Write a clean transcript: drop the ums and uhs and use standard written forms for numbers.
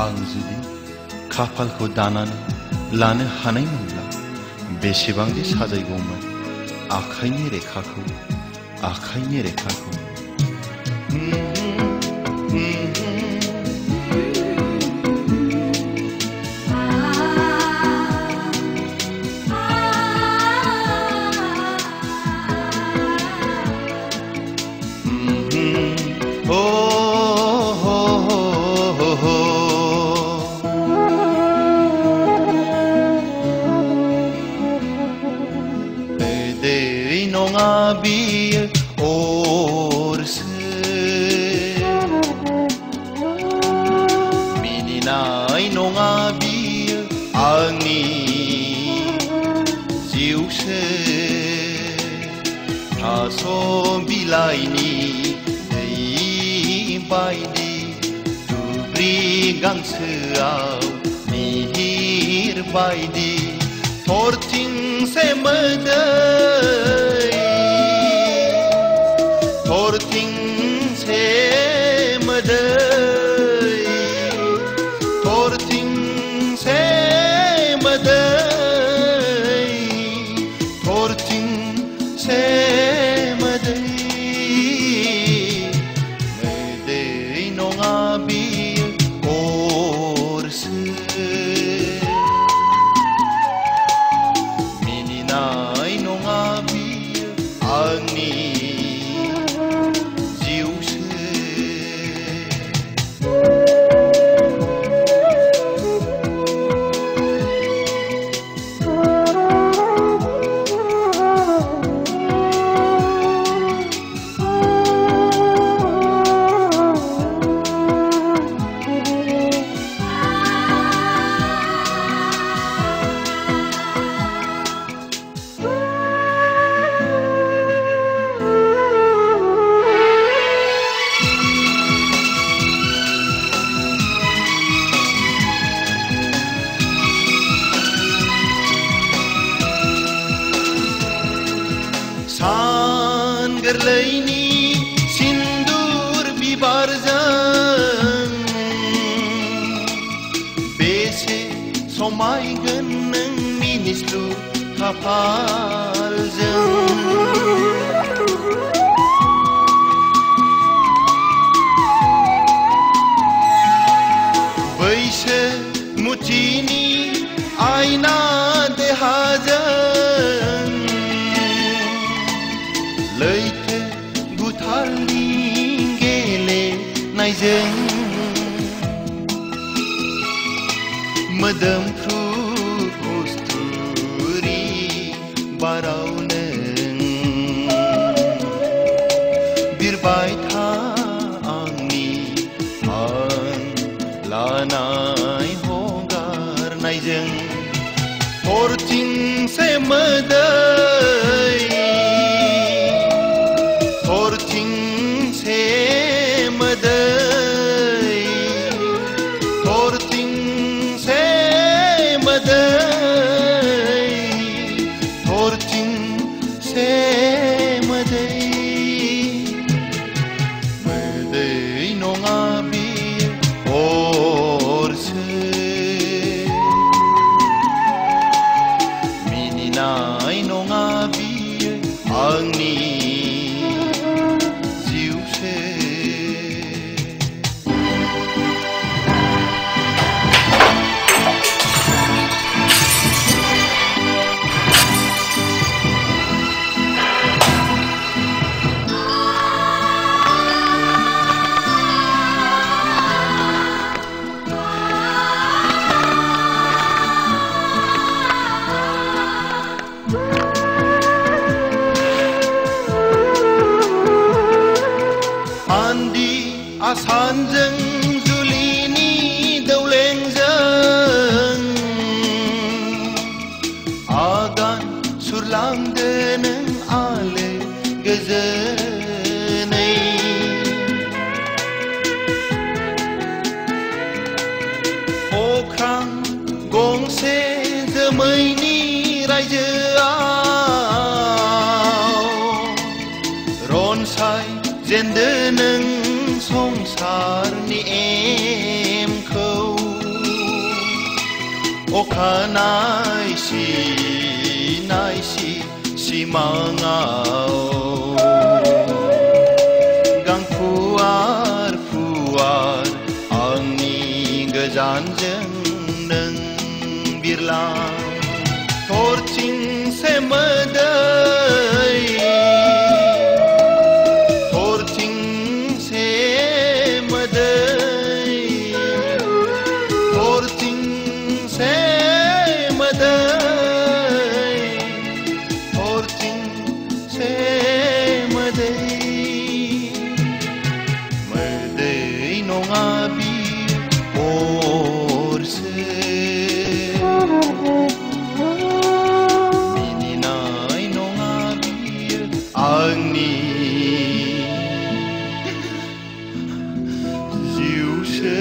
आं जुदि खाफालखौ दानानै लानो हानायमोनब्ला बेसेबांदि साजायगौमोन आखाइनि रेखाखौ biyo orse mininai nonga biyo angni jiuse taso bilaini dei baidi dubri gangseau mihir baidi torting semadai torting semadai torting semadai torting semadai medei nongabi orse mininai nongabi angni सान गोरलैनि सिन्दुर बिबारजों बेसे समायगोन नों मिनिस्लु खाफालजों बैसो मुथिनि आयना देहाजों लैथो गुथालनि गेलेनायजों मोदोमफ्रु कस्तुरि बाराव नों बिरबाय था आंनि हां लानाय हगारनायजों हरथिं सेमोदै torting semadai torting semadai torting semadai medai nongabi orse mininai nongabi angni andi asanjों जुलिनि दौलेंजों आगान सुरलांदो नों आलो गोजोनै अख्रां गंसे जोमैनि रायजोआव रनसाय जेन्दो नों संसारनि एमखौ अखानाय सिनायसि सिमाङाव गां फुवार फुवार आंनि गोजानजों नों बिरलां थरथिंसे मोदै थरथिंसे मोदै थरथिंसे मोदै थरथिंसे मोदै मोदै नङा बियो अरसो मिनिनाय नङा बियो आंनि जिउसो